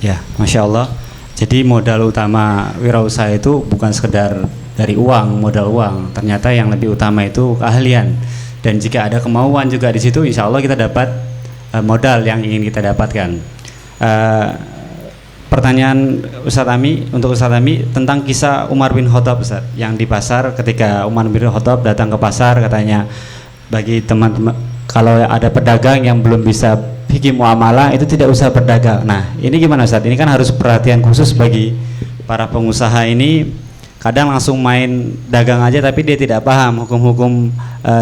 Ya, Masya Allah. Jadi modal utama wirausaha itu bukan sekedar dari uang, modal uang. Ternyata yang lebih utama itu keahlian. Dan jika ada kemauan juga di situ, insya Allah kita dapat modal yang ingin kita dapatkan. Pertanyaan Ustadz Ami, untuk Ustadz Ami tentang kisah Umar bin Khattab, Ustadz, yang di pasar ketika Umar bin Khattab datang ke pasar, katanya bagi teman-teman kalau ada pedagang yang belum bisa fikih muamalah itu tidak usah berdagang. Nah, ini gimana Ustadz? Ini kan harus perhatian khusus bagi para pengusaha ini. Kadang langsung main dagang aja tapi dia tidak paham hukum-hukum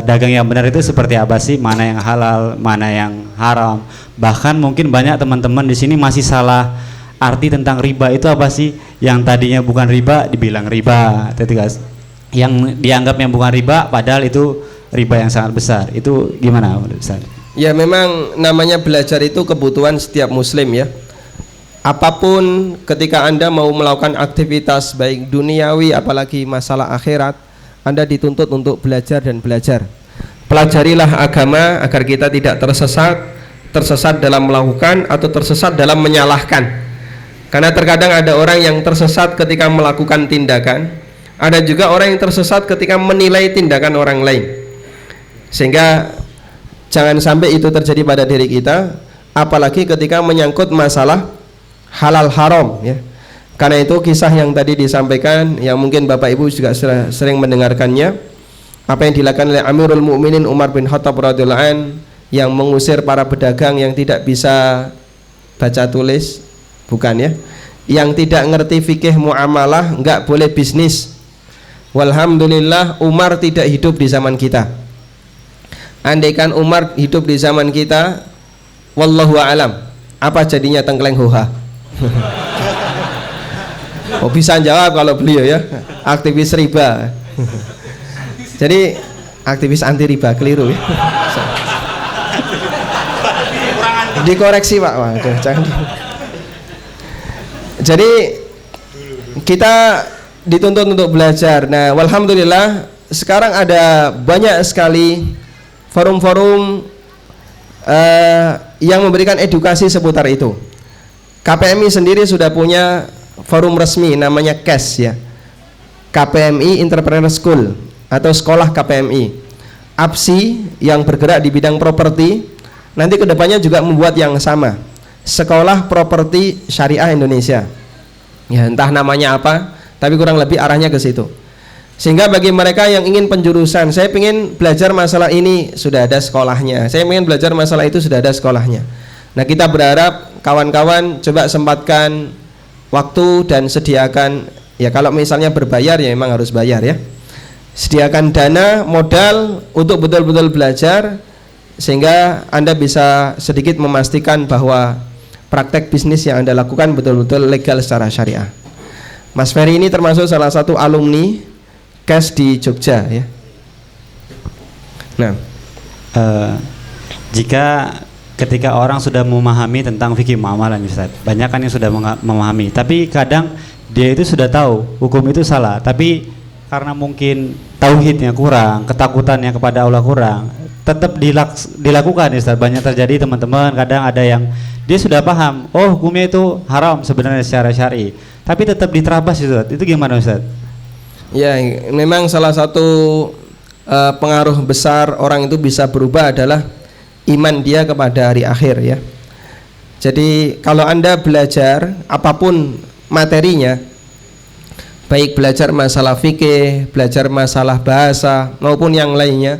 dagang yang benar itu seperti apa sih, mana yang halal, mana yang haram. Bahkan mungkin banyak teman-teman di sini masih salah arti tentang riba itu apa sih? Yang tadinya bukan riba dibilang riba, yang dianggapnya bukan riba padahal itu riba yang sangat besar. Itu gimana Ustaz? Ya, memang namanya belajar itu kebutuhan setiap muslim ya. Apapun ketika Anda mau melakukan aktivitas baik duniawi apalagi masalah akhirat, Anda dituntut untuk belajar dan belajar. Pelajarilah agama agar kita tidak tersesat dalam melakukan atau tersesat dalam menyalahkan. Karena terkadang ada orang yang tersesat ketika melakukan tindakan, ada juga orang yang tersesat ketika menilai tindakan orang lain. Sehingga jangan sampai itu terjadi pada diri kita, apalagi ketika menyangkut masalah halal haram ya. Karena itu kisah yang tadi disampaikan, yang mungkin Bapak Ibu juga sering mendengarkannya, apa yang dilakukan oleh Amirul Mukminin Umar bin Khattab radhiyallahu an, yang mengusir para pedagang yang tidak bisa baca tulis, bukan ya, yang tidak ngerti fikih muamalah, enggak boleh bisnis. Walhamdulillah Umar tidak hidup di zaman kita. Andaikan Umar hidup di zaman kita, wallahu a'lam, apa jadinya tengkleng hoha? Oh, bisa jawab kalau beliau ya, aktivis riba. Jadi aktivis anti riba, keliru ya. Dikoreksi Pak. Waduh, jangan. Jadi kita dituntut untuk belajar. Nah, walhamdulillah sekarang ada banyak sekali forum-forum yang memberikan edukasi seputar itu. KPMI sendiri sudah punya forum resmi namanya KES ya, KPMI Entrepreneur School atau Sekolah KPMI. APSI yang bergerak di bidang properti nanti kedepannya juga membuat yang sama, Sekolah Properti Syariah Indonesia. Ya, entah namanya apa, tapi kurang lebih arahnya ke situ. Sehingga bagi mereka yang ingin penjurusan, saya ingin belajar masalah ini, sudah ada sekolahnya. Saya ingin belajar masalah itu, sudah ada sekolahnya. Nah, kita berharap kawan-kawan coba sempatkan waktu dan sediakan, ya kalau misalnya berbayar ya memang harus bayar ya, sediakan dana modal untuk betul-betul belajar, sehingga Anda bisa sedikit memastikan bahwa praktek bisnis yang Anda lakukan betul-betul legal secara syariah. Mas Ferry ini termasuk salah satu alumni KES di Jogja ya. Nah, jika ketika orang sudah memahami tentang fikih muamalah, Ustaz, banyak kan yang sudah memahami, tapi kadang dia itu sudah tahu hukum itu salah, tapi karena mungkin tauhidnya kurang, ketakutannya kepada Allah kurang, tetap dilakukan, Ustaz. Banyak terjadi teman-teman, kadang ada yang dia sudah paham, oh hukumnya itu haram sebenarnya secara syar'i, tapi tetap diterabas, Ustaz. Itu gimana, Ustaz? Ya, memang salah satu pengaruh besar orang itu bisa berubah adalah iman dia kepada hari akhir ya. Jadi kalau Anda belajar apapun materinya, baik belajar masalah fikih, belajar masalah bahasa maupun yang lainnya,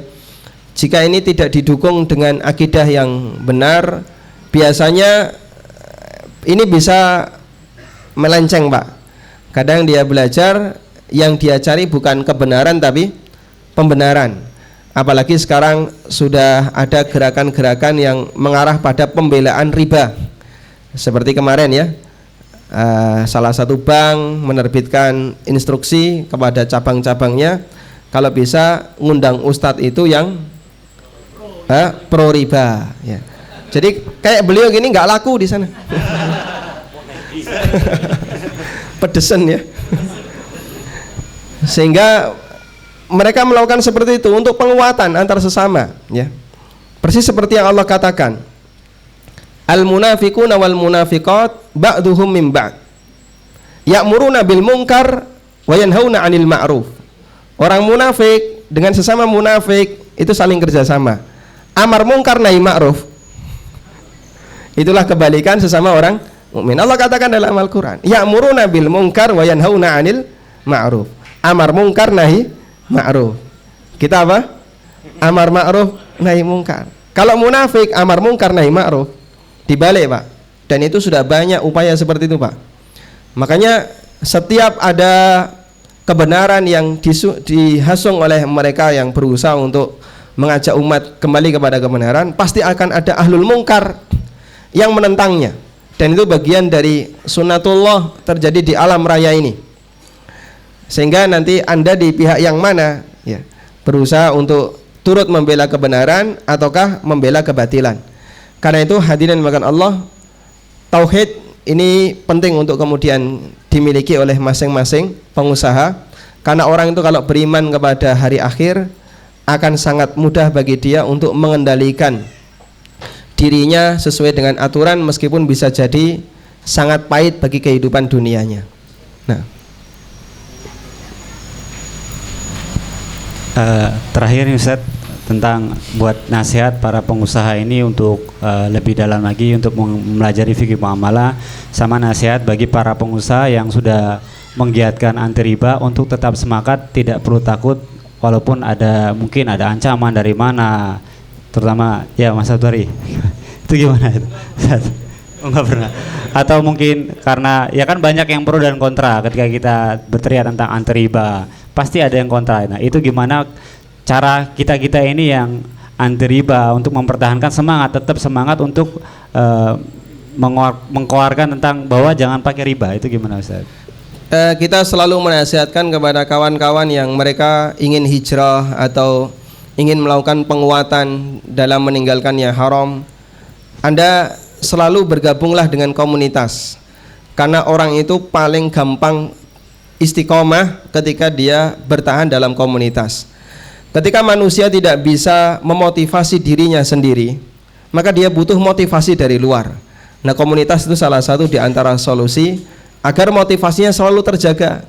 jika ini tidak didukung dengan akidah yang benar, biasanya ini bisa melenceng Pak. Kadang dia belajar, yang dia cari bukan kebenaran tapi pembenaran. Apalagi sekarang sudah ada gerakan-gerakan yang mengarah pada pembelaan riba. Seperti kemarin ya, salah satu bank menerbitkan instruksi kepada cabang-cabangnya, kalau bisa ngundang ustadz itu yang pro riba ya. Jadi kayak beliau gini nggak laku di sana. Pedesen ya. Sehingga mereka melakukan seperti itu untuk penguatan antar sesama ya. Persis seperti yang Allah katakan, al munafiquna wal munafiqat ba'duhum min ba'd. Ya'muruna bil munkar wa yanhauna 'anil ma'ruf. Orang munafik dengan sesama munafik itu saling kerjasama. Amar munkar nahi ma'ruf. Itulah kebalikan sesama orang mukmin. Allah katakan dalam Al-Qur'an, ya'muruna bil munkar wa yanhauna 'anil ma'ruf. Amar munkar nahi ma'ruf. Kita apa? Amar ma'ruf nahi munkar. Kalau munafik amar munkar nahi ma'ruf, dibalik, Pak. Dan itu sudah banyak upaya seperti itu, Pak. Makanya setiap ada kebenaran yang dihasung oleh mereka yang berusaha untuk mengajak umat kembali kepada kebenaran, pasti akan ada ahlul munkar yang menentangnya. Dan itu bagian dari sunnatullah terjadi di alam raya ini. Sehingga nanti Anda di pihak yang mana, ya, berusaha untuk turut membela kebenaran ataukah membela kebatilan. Karena itu hadirin makan Allah, tauhid ini penting untuk kemudian dimiliki oleh masing-masing pengusaha, karena orang itu kalau beriman kepada hari akhir akan sangat mudah bagi dia untuk mengendalikan dirinya sesuai dengan aturan, meskipun bisa jadi sangat pahit bagi kehidupan dunianya. Nah, terakhir nih Ustaz, tentang buat nasihat para pengusaha ini untuk lebih dalam lagi untuk mempelajari fikih muamalah, sama nasihat bagi para pengusaha yang sudah menggiatkan anti riba untuk tetap semangat, tidak perlu takut walaupun mungkin ada ancaman dari mana, terutama ya Mas Abduri. Itu gimana itu? Enggak pernah. Atau mungkin karena ya kan banyak yang pro dan kontra ketika kita berteriak tentang anti riba, pasti ada yang kontra. Nah, itu gimana cara kita ini yang anti riba untuk mempertahankan semangat, tetap semangat untuk mengkeluarkan tentang bahwa jangan pakai riba, itu gimana Ustaz? Kita selalu menasihatkan kepada kawan-kawan yang mereka ingin hijrah atau ingin melakukan penguatan dalam meninggalkan yang haram, Anda selalu bergabunglah dengan komunitas, karena orang itu paling gampang istiqomah ketika dia bertahan dalam komunitas. Ketika manusia tidak bisa memotivasi dirinya sendiri, maka dia butuh motivasi dari luar. Nah, komunitas itu salah satu di antara solusi agar motivasinya selalu terjaga.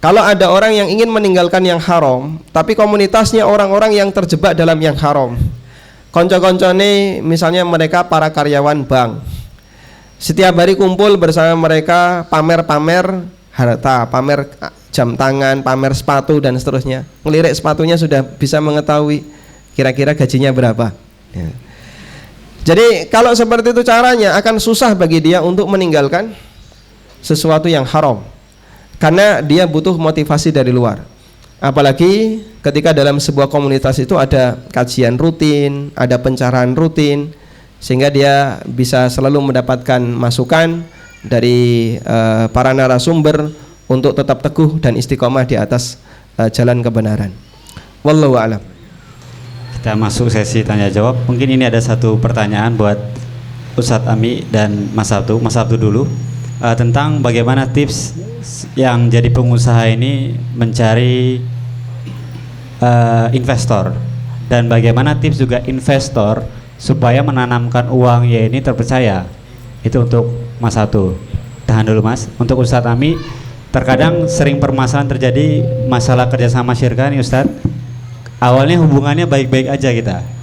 Kalau ada orang yang ingin meninggalkan yang haram, tapi komunitasnya orang-orang yang terjebak dalam yang haram, konco-koncone misalnya mereka para karyawan bank, setiap hari kumpul bersama mereka, pamer-pamer harta, pamer jam tangan, pamer sepatu dan seterusnya. Ngelirik sepatunya sudah bisa mengetahui kira-kira gajinya berapa, ya. Jadi kalau seperti itu caranya, akan susah bagi dia untuk meninggalkan sesuatu yang haram, karena dia butuh motivasi dari luar. Apalagi ketika dalam sebuah komunitas itu ada kajian rutin, ada pencerahan rutin, sehingga dia bisa selalu mendapatkan masukan dari para narasumber untuk tetap teguh dan istiqomah di atas jalan kebenaran. Wallahu a'lam. Kita masuk sesi tanya jawab. Mungkin ini ada satu pertanyaan buat Ustadz Ami dan Mas Abdu. Mas Abdu dulu, tentang bagaimana tips yang jadi pengusaha ini mencari investor, dan bagaimana tips juga investor supaya menanamkan uangnya ini terpercaya. Itu untuk Mas Abdu. Tahan dulu Mas. Untuk Ustadz Ami, terkadang sering permasalahan terjadi masalah kerjasama syirkah nih Ustadz. Awalnya hubungannya baik-baik aja,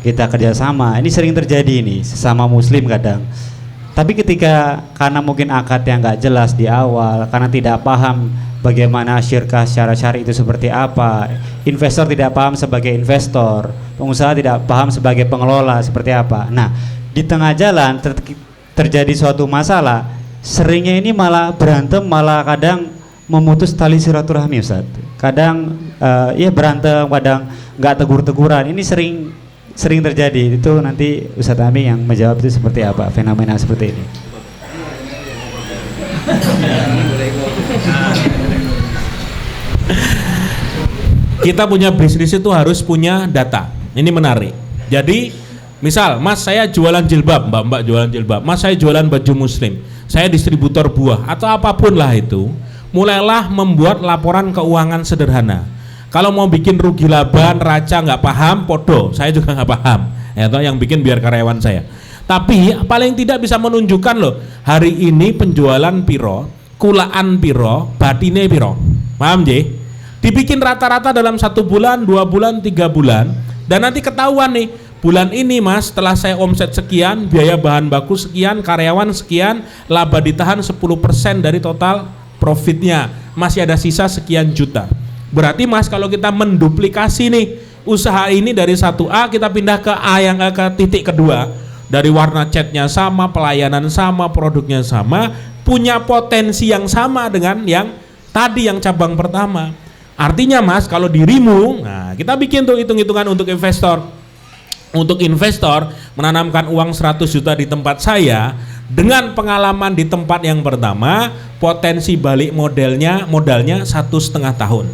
kita kerjasama, ini sering terjadi nih sesama muslim kadang. Tapi ketika karena mungkin akad yang nggak jelas di awal, karena tidak paham bagaimana syirkah secara syar'i itu seperti apa, investor tidak paham sebagai investor, pengusaha tidak paham sebagai pengelola seperti apa. Nah, di tengah jalan terjadi suatu masalah, seringnya ini malah berantem, malah kadang memutus tali silaturahmi Ustaz. Kadang ya berantem, kadang nggak tegur-teguran. Ini sering terjadi. Itu nanti Ustaz Ami yang menjawab itu seperti apa fenomena seperti ini. Kita punya bisnis itu harus punya data. Ini menarik. Jadi misal, Mas saya jualan jilbab, Mbak jualan jilbab, Mas saya jualan baju muslim, saya distributor buah atau apapun lah itu, mulailah membuat laporan keuangan sederhana. Kalau mau bikin rugi laba, neraca nggak paham, podo, saya juga nggak paham. Atau yang bikin biar karyawan saya. Tapi paling tidak bisa menunjukkan loh, hari ini penjualan piro, kulaan piro, batine piro. Paham je? Dibikin rata-rata dalam 1 bulan, 2 bulan, 3 bulan, dan nanti ketahuan nih, bulan ini mas setelah saya omset sekian, biaya bahan baku sekian, karyawan sekian, laba ditahan 10% dari total profitnya, masih ada sisa sekian juta. Berarti mas kalau kita menduplikasi nih usaha ini dari 1A kita pindah ke A yang ke titik kedua, dari warna catnya sama, pelayanan sama, produknya sama, punya potensi yang sama dengan yang tadi yang cabang pertama. Artinya mas kalau dirimu, nah kita bikin tuh hitung-hitungan untuk investor. Untuk investor menanamkan uang 100 juta di tempat saya, dengan pengalaman di tempat yang pertama, potensi balik modalnya 1,5 tahun.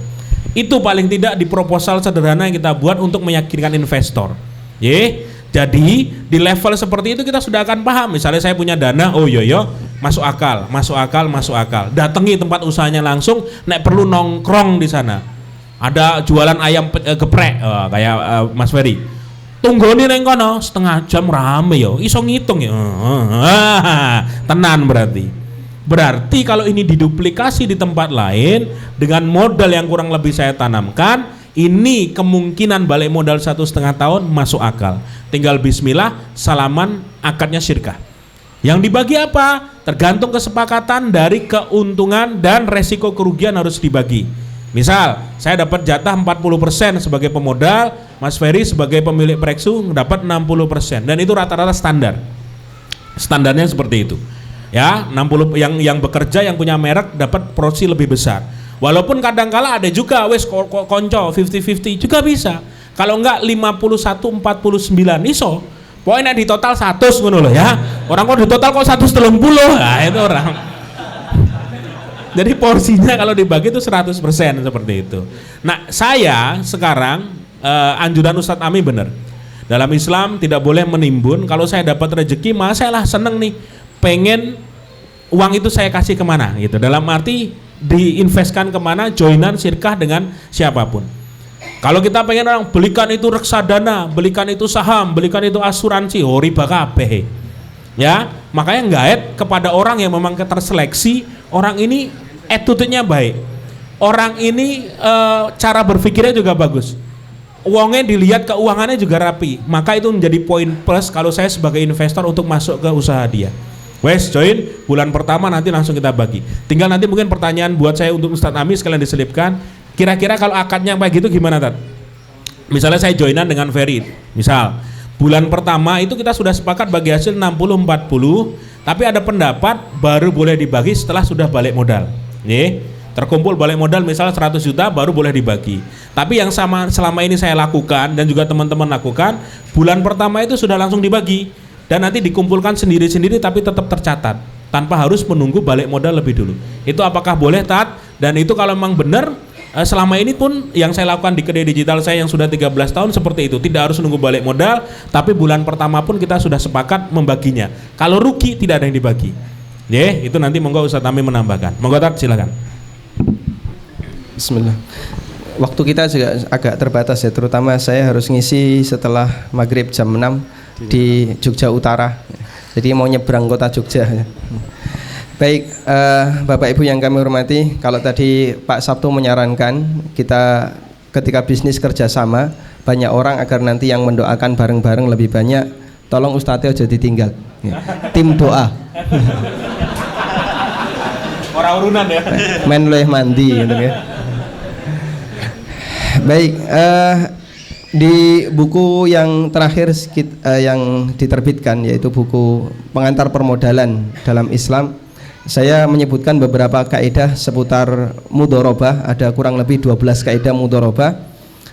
Itu paling tidak di proposal sederhana yang kita buat untuk meyakinkan investor. Jadi di level seperti itu kita sudah akan paham. Misalnya saya punya dana, oh yo masuk akal. Datangi tempat usahanya langsung, nek perlu nongkrong di sana. Ada jualan ayam geprek, kayak Mas Ferry. Tunggoni neng kono setengah jam rame yo, iso ngitung ya. Tenan berarti kalau ini diduplikasi di tempat lain dengan modal yang kurang lebih saya tanamkan, ini kemungkinan balik modal 1,5 tahun masuk akal. Tinggal bismillah, salaman, akadnya syirkah. Yang dibagi apa? Tergantung kesepakatan dari keuntungan dan resiko kerugian harus dibagi. Misal, saya dapat jatah 40% sebagai pemodal, Mas Ferry sebagai pemilik Preksu dapat 60%, dan itu rata-rata standar. Standarnya seperti itu. Ya, 60 yang bekerja yang punya merek dapat porsi lebih besar. Walaupun kadang-kala ada juga wes konco 50-50 juga bisa. Kalau enggak 51-49 iso. Pokoknya di total 100 ngono loh ya. Orang kok di total kok 130. Nah, itu orang. Jadi porsinya kalau dibagi itu 100% seperti itu. Nah, saya sekarang anjuran Ustadz Ami benar. Dalam Islam tidak boleh menimbun. Kalau saya dapat rezeki, malah saya lah seneng nih. Pengen uang itu saya kasih kemana gitu. Dalam arti diinvestkan kemana, joinan syirkah dengan siapapun. Kalau kita pengen orang belikan itu reksadana, belikan itu saham, belikan itu asuransi, oh riba kabeh. Ya, makanya gaet kepada orang yang memang terseleksi, orang ini attitude-nya baik. Orang ini cara berpikirnya juga bagus. Uangnya dilihat, keuangannya juga rapi. Maka itu menjadi poin plus kalau saya sebagai investor untuk masuk ke usaha dia. Wes join bulan pertama nanti langsung kita bagi. Tinggal nanti mungkin pertanyaan buat saya untuk Ustadz Ami sekalian diselipkan. Kira-kira kalau akadnya kayak gitu gimana Tat? Misalnya saya joinan dengan Ferry. Misal bulan pertama itu kita sudah sepakat bagi hasil 60-40, tapi ada pendapat baru boleh dibagi setelah sudah balik modal. Terkumpul balik modal misalnya 100 juta baru boleh dibagi. Tapi yang selama ini saya lakukan dan juga teman-teman lakukan, bulan pertama itu sudah langsung dibagi dan nanti dikumpulkan sendiri-sendiri tapi tetap tercatat tanpa harus menunggu balik modal lebih dulu. Itu apakah boleh Tat? Dan itu kalau memang benar, selama ini pun yang saya lakukan di kedai digital saya yang sudah 13 tahun seperti itu, tidak harus nunggu balik modal, tapi bulan pertama pun kita sudah sepakat membaginya. Kalau rugi tidak ada yang dibagi. Itu nanti monggo Ustadz Ami menambahkan. Monggo Tat, silakan. Bismillah. Waktu kita juga agak terbatas ya, terutama saya harus ngisi setelah maghrib jam 6 di Jogja Utara. Jadi mau nyebrang kota Jogja. Baik, Bapak Ibu yang kami hormati, kalau tadi Pak Sabtu menyarankan kita ketika bisnis kerjasama banyak orang agar nanti yang mendoakan bareng-bareng lebih banyak, tolong Ustadznya aja ditinggal. Tim doa. Orang urunan ya. Men leh mandi gitu ya. Baik, di buku yang terakhir yang diterbitkan yaitu buku Pengantar Permodalan dalam Islam, saya menyebutkan beberapa kaidah seputar mudharabah, ada kurang lebih 12 kaidah mudharabah.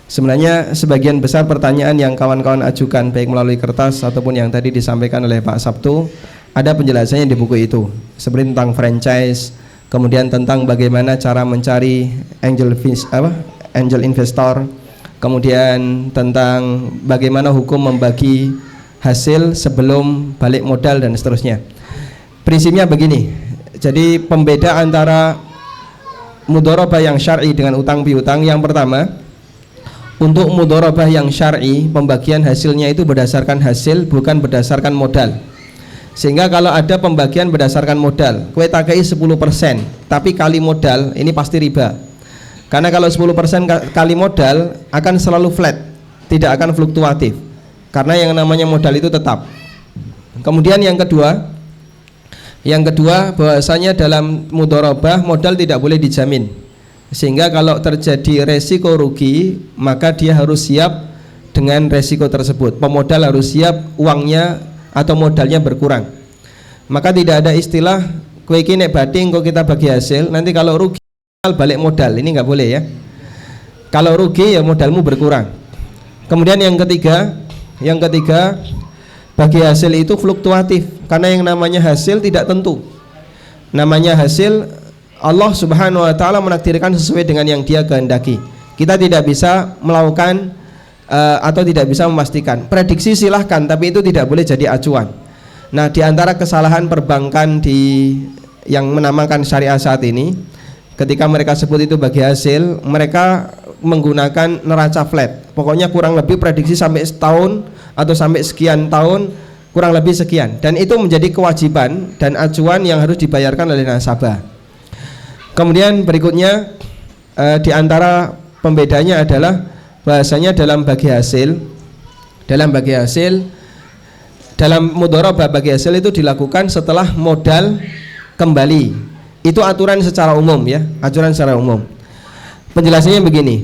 Sebenarnya sebagian besar pertanyaan yang kawan-kawan ajukan baik melalui kertas ataupun yang tadi disampaikan oleh Pak Sabtu, ada penjelasannya di buku itu, seperti tentang franchise, kemudian tentang bagaimana cara mencari angel investor, kemudian tentang bagaimana hukum membagi hasil sebelum balik modal dan seterusnya. Prinsipnya begini, jadi pembeda antara mudharabah yang syar'i dengan utang piutang, yang pertama, Untuk mudharabah yang syar'i, pembagian hasilnya itu berdasarkan hasil, bukan berdasarkan modal. Sehingga kalau ada pembagian berdasarkan modal, kue takai 10%, tapi kali modal, ini pasti riba. Karena kalau 10% kali modal akan selalu flat, tidak akan fluktuatif. Karena yang namanya modal itu tetap. Kemudian yang kedua bahwasanya dalam mudharabah modal tidak boleh dijamin. Sehingga kalau terjadi resiko rugi, maka dia harus siap dengan resiko tersebut. Pemodal harus siap uangnya atau modalnya berkurang. Maka tidak ada istilah kowe iki nek bating kok kita bagi hasil, nanti kalau rugi balik modal. Ini nggak boleh ya. Kalau rugi ya modalmu berkurang. Kemudian yang ketiga bagi hasil itu fluktuatif, karena yang namanya hasil tidak tentu. Namanya hasil Allah Subhanahu wa taala menakdirkan sesuai dengan yang Dia kehendaki. Kita tidak bisa melakukan atau tidak bisa memastikan. Prediksi silahkan, tapi itu tidak boleh jadi acuan. Nah, di antara kesalahan perbankan yang menamakan syariah saat ini, ketika mereka sebut itu bagi hasil, mereka menggunakan neraca flat. Pokoknya kurang lebih prediksi sampai setahun atau sampai sekian tahun, kurang lebih sekian. Dan itu menjadi kewajiban dan acuan yang harus dibayarkan oleh nasabah. Kemudian berikutnya di antara pembedanya adalah bahasanya dalam mudharabah bagi hasil itu dilakukan setelah modal kembali. Itu aturan secara umum ya, aturan secara umum. Penjelasannya begini.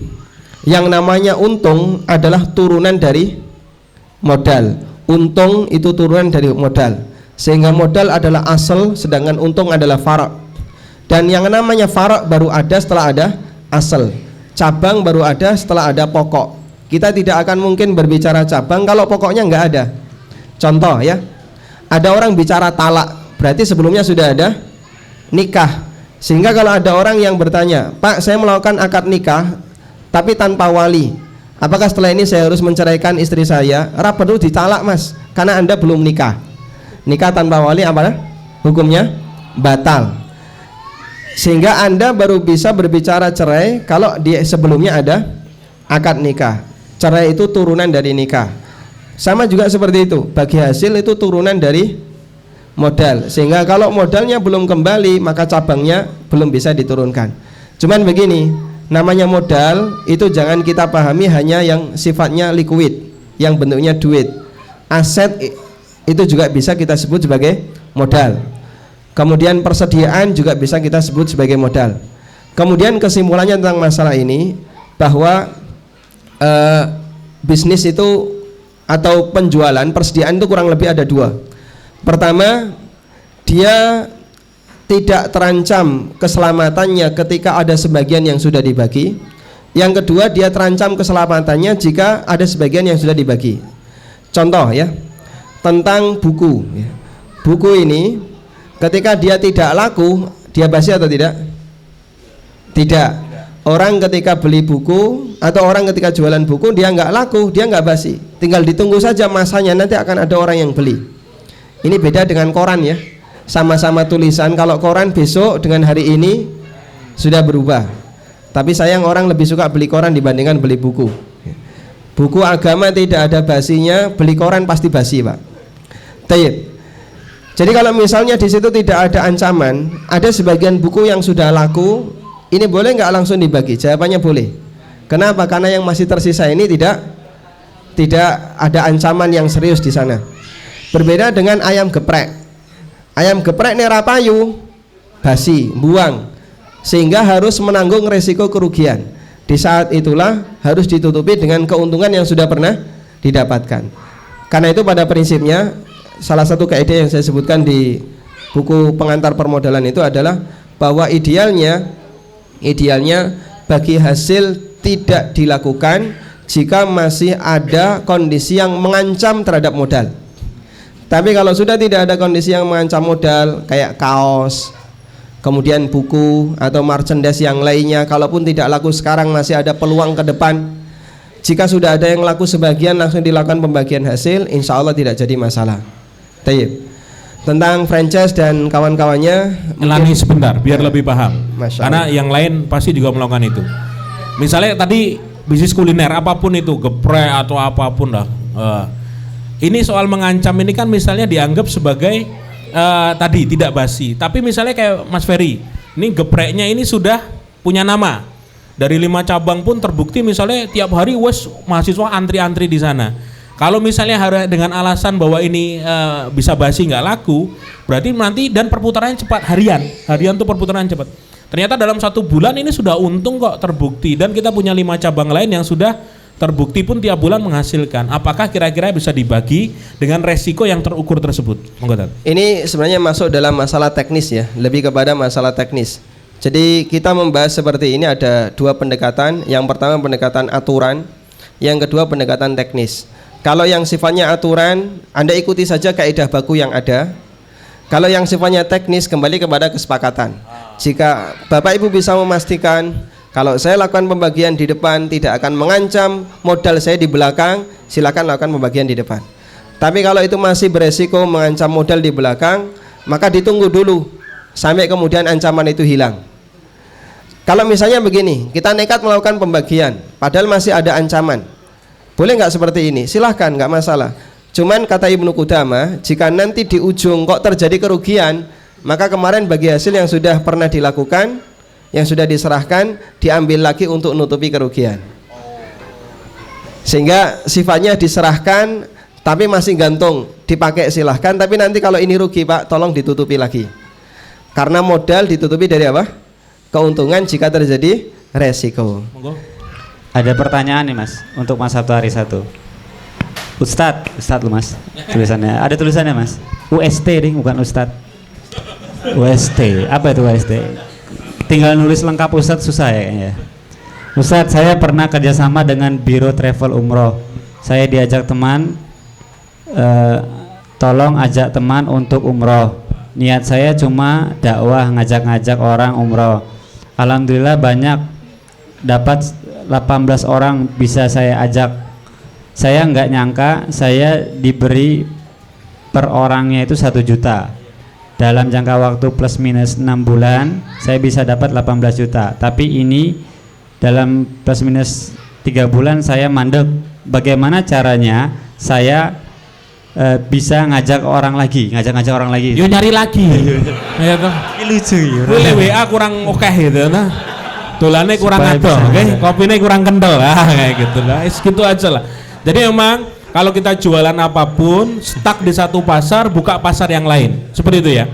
Yang namanya untung adalah turunan dari modal. Untung itu turunan dari modal. Sehingga modal adalah asal, sedangkan untung adalah fara'. Dan yang namanya fara' baru ada setelah ada asal. Cabang baru ada setelah ada pokok. Kita tidak akan mungkin berbicara cabang kalau pokoknya nggak ada. Contoh ya, ada orang bicara talak, berarti sebelumnya sudah ada nikah. Sehingga kalau ada orang yang bertanya, Pak, saya melakukan akad nikah tapi tanpa wali, apakah setelah ini saya harus menceraikan istri saya? Perlu ditalak mas, karena Anda belum nikah. Nikah tanpa wali apa? Hukumnya batal. Sehingga Anda baru bisa berbicara cerai kalau sebelumnya ada akad nikah. Cerai itu turunan dari nikah. Sama juga seperti itu, bagi hasil itu turunan dari modal. Sehingga kalau modalnya belum kembali, maka cabangnya belum bisa diturunkan. Cuman begini, namanya modal itu jangan kita pahami hanya yang sifatnya liquid, yang bentuknya duit. Aset itu juga bisa kita sebut sebagai modal. Kemudian persediaan juga bisa kita sebut sebagai modal. Kemudian kesimpulannya tentang masalah ini bahwa bisnis itu atau penjualan, persediaan itu kurang lebih ada dua. Pertama, dia tidak terancam keselamatannya ketika ada sebagian yang sudah dibagi. Yang kedua, dia terancam keselamatannya jika ada sebagian yang sudah dibagi. Contoh ya, tentang buku. Buku ini ketika dia tidak laku, dia basi atau tidak? Tidak. Orang ketika beli buku atau orang ketika jualan buku, dia nggak laku, dia nggak basi. Tinggal ditunggu saja masanya, nanti akan ada orang yang beli. Ini beda dengan koran ya. Sama-sama tulisan, kalau koran besok dengan hari ini sudah berubah. Tapi sayang orang lebih suka beli koran dibandingkan beli buku. Buku agama tidak ada basinya, beli koran pasti basi, Pak. Tayyib. Jadi kalau misalnya di situ tidak ada ancaman, ada sebagian buku yang sudah laku, ini boleh nggak langsung dibagi? Jawabannya boleh. Kenapa? Karena yang masih tersisa ini tidak ada ancaman yang serius di sana. Berbeda dengan ayam geprek. Ayam geprek nera payu, basi, buang, sehingga harus menanggung resiko kerugian. Di saat itulah harus ditutupi dengan keuntungan yang sudah pernah didapatkan. Karena itu pada prinsipnya salah satu kaidah yang saya sebutkan di buku pengantar permodalan itu adalah bahwa idealnya bagi hasil tidak dilakukan jika masih ada kondisi yang mengancam terhadap modal. Tapi kalau sudah tidak ada kondisi yang mengancam modal, kayak kaos, kemudian buku atau merchandise yang lainnya, kalaupun tidak laku sekarang masih ada peluang ke depan. Jika sudah ada yang laku sebagian, langsung dilakukan pembagian hasil, insya Allah tidak jadi masalah. Tayyib. Tentang franchise dan kawan-kawannya, Elani sebentar biar lebih paham. Karena yang lain pasti juga melakukan itu. Misalnya tadi bisnis kuliner apapun itu, geprek atau apapun lah. Ini soal mengancam ini kan misalnya dianggap sebagai tadi tidak basi. Tapi misalnya kayak Mas Ferry, ini gepreknya ini sudah punya nama. Dari 5 cabang pun terbukti misalnya tiap hari mahasiswa antri-antri di sana. Kalau misalnya dengan alasan bahwa ini bisa basi nggak laku, berarti nanti dan perputarannya cepat harian tuh perputaran cepat. Ternyata dalam 1 bulan ini sudah untung kok terbukti dan kita punya 5 cabang lain yang sudah terbukti pun tiap bulan menghasilkan. Apakah kira-kira bisa dibagi dengan resiko yang terukur tersebut? Monggo. Ini sebenarnya masuk dalam masalah teknis ya, lebih kepada masalah teknis. Jadi kita membahas seperti ini ada 2 pendekatan. Yang pertama pendekatan aturan, yang kedua pendekatan teknis. Kalau yang sifatnya aturan, Anda ikuti saja kaidah baku yang ada. Kalau yang sifatnya teknis, kembali kepada kesepakatan. Jika Bapak Ibu bisa memastikan kalau saya lakukan pembagian di depan tidak akan mengancam modal saya di belakang, silakan lakukan pembagian di depan. Tapi kalau itu masih beresiko mengancam modal di belakang, maka ditunggu dulu sampai kemudian ancaman itu hilang. Kalau misalnya begini, kita nekat melakukan pembagian padahal masih ada ancaman, boleh nggak seperti ini? Silahkan, nggak masalah. Cuman kata Ibnu Qudamah, jika nanti di ujung kok terjadi kerugian, maka kemarin bagi hasil yang sudah pernah dilakukan, yang sudah diserahkan, diambil lagi untuk nutupi kerugian. Sehingga sifatnya diserahkan tapi masih gantung, dipakai silahkan, tapi nanti kalau ini rugi Pak, tolong ditutupi lagi. Karena modal ditutupi dari apa? Keuntungan jika terjadi resiko. Ada pertanyaan nih Mas untuk Mas Sabtu hari 1. Ustadz lu Mas. Tulisannya ada tulisannya Mas. UST nih, bukan Ustadz. UST. Apa itu UST? Tinggal nulis lengkap Ustadz susah ya kayaknya. Ustadz, saya pernah kerjasama dengan Biro Travel Umroh. Saya diajak teman, tolong ajak teman untuk umroh. Niat saya cuma dakwah, ngajak-ngajak orang umroh. Alhamdulillah banyak, dapat 18 orang bisa saya ajak. Saya nggak nyangka saya diberi per orangnya itu 1 juta. Dalam jangka waktu plus minus 6 bulan saya bisa dapat 18 juta. Tapi ini dalam plus minus 3 bulan saya mandek. Bagaimana caranya saya bisa ngajak orang lagi, ngajak orang lagi? Yo nyari lagi. Ya toh. Lucu ya. Boleh WA kurang oke gitu nah. Dolane kurang ado, oke? Kopine kurang kental lah kayak gitu lah. Gitu aja lah. Jadi memang kalau kita jualan apapun, stuck di satu pasar, buka pasar yang lain. Seperti itu ya.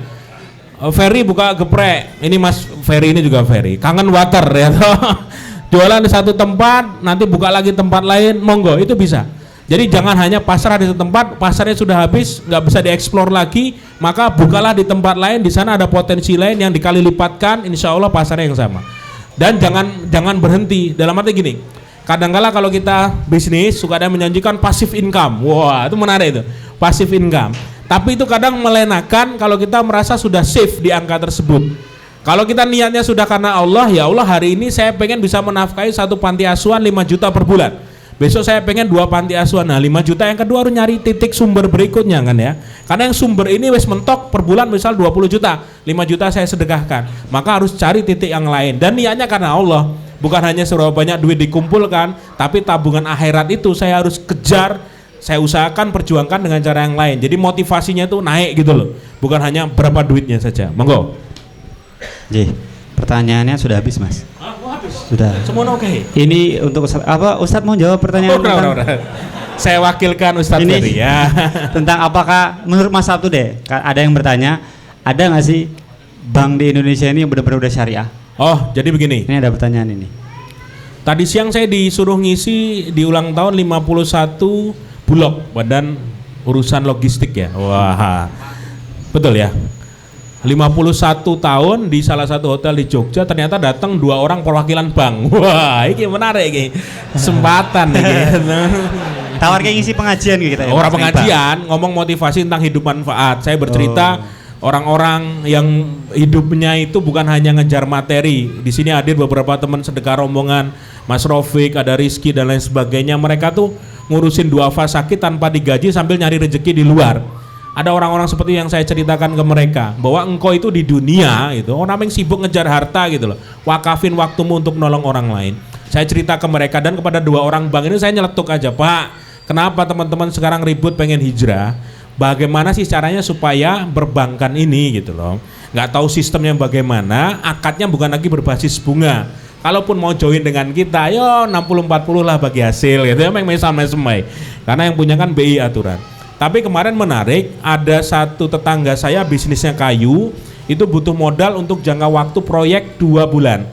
Ferry buka geprek. Ini Mas Ferry ini juga Ferry. Kangen water ya toh. Jualan di satu tempat, nanti buka lagi tempat lain, monggo itu bisa. Jadi jangan hanya pasar di satu tempat, pasarnya sudah habis, nggak bisa dieksplor lagi, maka bukalah di tempat lain, di sana ada potensi lain yang dikali lipatkan, insya Allah pasarnya yang sama. Dan jangan berhenti. Dalam arti gini, kadang-kala kalau kita bisnis suka ada menjanjikan passive income, wah itu menarik itu, passive income. Tapi itu kadang melenakan kalau kita merasa sudah safe di angka tersebut. Kalau kita niatnya sudah karena Allah, ya Allah hari ini saya pengen bisa menafkahi 1 panti asuhan 5 juta per bulan. Besok saya pengen 2 panti asuhan, nah 5 juta yang kedua harus nyari titik sumber berikutnya kan ya. Karena yang sumber ini wes mentok per bulan misal 20 juta, 5 juta saya sedekahkan. Maka harus cari titik yang lain dan niatnya karena Allah. Bukan hanya seberapa banyak duit dikumpulkan, tapi tabungan akhirat itu saya harus kejar, saya usahakan perjuangkan dengan cara yang lain. Jadi motivasinya itu naik gitu loh. Bukan hanya berapa duitnya saja. Monggo. Ji, pertanyaannya sudah habis Mas. Sudah. Semua oke. Ini untuk Ustadz mau jawab pertanyaan Saya wakilkan Ustadz ini Ferry ya. tentang apakah menurut Mas Sabtu deh, ada yang bertanya, ada nggak sih bank di Indonesia ini yang benar-benar udah syariah? Oh, jadi begini. Ini ada pertanyaan ini. Tadi siang saya disuruh ngisi di ulang tahun 51 Bulog, Badan Urusan Logistik ya. Wah. Betul ya. 51 tahun di salah satu hotel di Jogja, ternyata datang 2 orang perwakilan bank. Wah, ini menarik ini. Kesempatan ini. Tawar kayak ngisi pengajian gitu ya. Orang pengajian ngomong motivasi tentang hidup manfaat. Saya bercerita orang-orang yang hidupnya itu bukan hanya ngejar materi. Di sini hadir beberapa teman sedekah rombongan, Mas Rofik, ada Rizky dan lain sebagainya. Mereka tuh ngurusin 2 fas sakit tanpa digaji sambil nyari rezeki di luar. Ada orang-orang seperti yang saya ceritakan ke mereka, bahwa engkau itu di dunia itu orang yang sibuk ngejar harta gitu loh. Wakafin waktumu untuk nolong orang lain. Saya cerita ke mereka dan kepada 2 orang bank ini saya nyeletuk aja, Pak, kenapa teman-teman sekarang ribut pengen hijrah? Bagaimana sih caranya supaya berbankan ini gitu loh? Nggak tahu sistemnya bagaimana, akadnya bukan lagi berbasis bunga. Kalaupun mau join dengan kita, yo 60-40 lah bagi hasil gitu ya, semai. Karena yang punya kan BI aturan. Tapi kemarin menarik, ada satu tetangga saya bisnisnya kayu, itu butuh modal untuk jangka waktu proyek 2 bulan.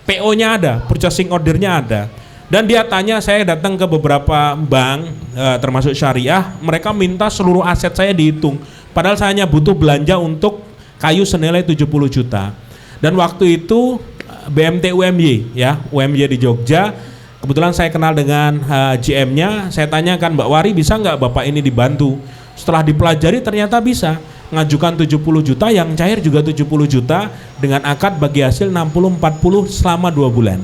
PO-nya ada, purchasing order-nya ada. Dan dia tanya, saya datang ke beberapa bank termasuk syariah, mereka minta seluruh aset saya dihitung. Padahal saya hanya butuh belanja untuk kayu senilai 70 juta. Dan waktu itu BMT UMY ya, UMY di Jogja. Kebetulan saya kenal dengan GM-nya, saya tanyakan, Mbak Wari bisa nggak Bapak ini dibantu? Setelah dipelajari ternyata bisa. Ngajukan 70 juta, yang cair juga 70 juta dengan akad bagi hasil 60-40 selama 2 bulan.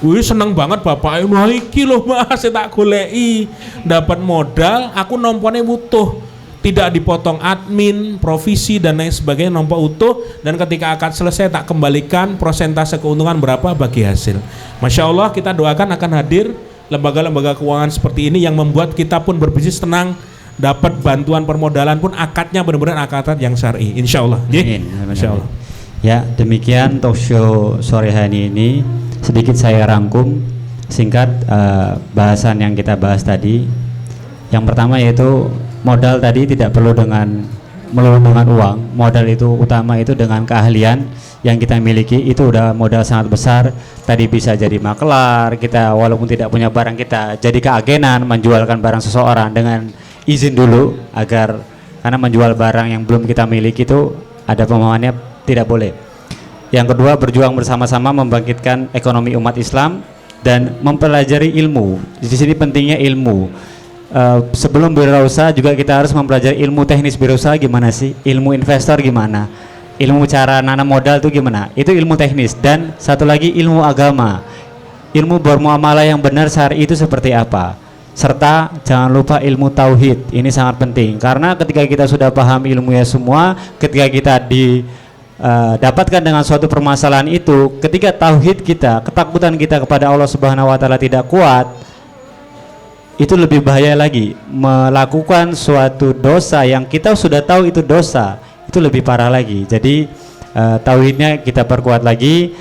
Wih, seneng banget Bapak, wah iki loh Mas, saya tak golei, dapat modal, aku nompornya utuh. Tidak dipotong admin, provisi dan lain sebagainya, nomor utuh, dan ketika akad selesai tak kembalikan persentase keuntungan berapa bagi hasil. Masya Allah, kita doakan akan hadir lembaga-lembaga keuangan seperti ini yang membuat kita pun berbisnis tenang, dapat bantuan permodalan pun akadnya benar-benar akad yang syar'i. Insya Allah. Insya Allah. Ya, demikian talk show sore hari ini. Sedikit saya rangkum singkat bahasan yang kita bahas tadi. Yang pertama yaitu modal tadi tidak perlu melulu dengan uang. Modal itu utama itu dengan keahlian yang kita miliki, itu udah modal sangat besar. Tadi bisa jadi makelar, kita walaupun tidak punya barang kita jadi keagenan menjualkan barang seseorang dengan izin dulu, agar karena menjual barang yang belum kita miliki itu ada pemahamannya tidak boleh. Yang kedua, berjuang bersama-sama membangkitkan ekonomi umat Islam dan mempelajari ilmu. Di sini pentingnya ilmu. Sebelum berwirausaha juga kita harus mempelajari ilmu teknis berwirausaha gimana sih, ilmu investor gimana, ilmu cara nanam modal itu gimana, itu ilmu teknis. Dan satu lagi ilmu agama, ilmu bermuamalah yang benar syar'i itu seperti apa, serta jangan lupa ilmu tauhid. Ini sangat penting karena ketika kita sudah paham ilmunya semua, ketika kita dapatkan dengan suatu permasalahan itu, ketika tauhid kita, ketakutan kita kepada Allah Subhanahu wa taala tidak kuat, itu lebih bahaya lagi. Melakukan suatu dosa yang kita sudah tahu itu dosa, itu lebih parah lagi. Jadi tauhidnya kita perkuat lagi.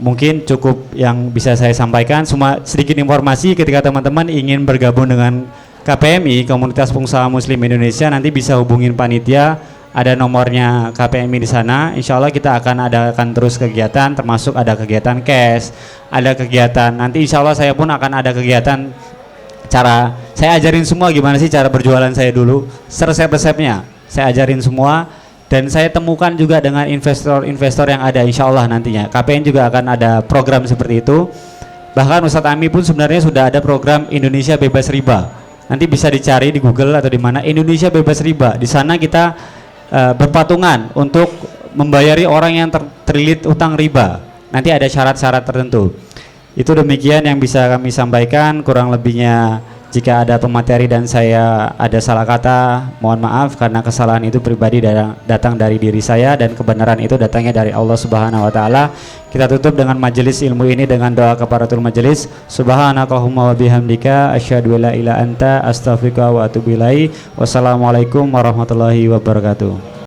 Mungkin cukup yang bisa saya sampaikan. Cuma sedikit informasi, ketika teman-teman ingin bergabung dengan KPMI, Komunitas Pengusaha Muslim Indonesia, nanti bisa hubungin panitia, ada nomornya KPMI di sana. Insya Allah kita akan adakan terus kegiatan, termasuk ada kegiatan cash, ada kegiatan nanti insya Allah saya pun akan ada kegiatan. Cara saya ajarin semua gimana sih cara berjualan saya dulu, resep-resepnya saya ajarin semua, dan saya temukan juga dengan investor-investor yang ada. Insya Allah nantinya KPN juga akan ada program seperti itu. Bahkan Ustadz Ami pun sebenarnya sudah ada program Indonesia Bebas Riba. Nanti bisa dicari di Google atau di mana, Indonesia Bebas Riba. Di sana kita berpatungan untuk membayari orang yang terlilit utang riba. Nanti ada syarat-syarat tertentu. Itu demikian yang bisa kami sampaikan. Kurang lebihnya jika ada pemateri dan saya ada salah kata, mohon maaf karena kesalahan itu pribadi datang dari diri saya dan kebenaran itu datangnya dari Allah Subhanahu wa taala. Kita tutup dengan majelis ilmu ini dengan doa kafaratul majelis. Subhanakallahumma wa bihamdika asyhadu an la ilaha illa anta astaghfiruka wa atubu ilaik. Wassalamualaikum warahmatullahi wabarakatuh.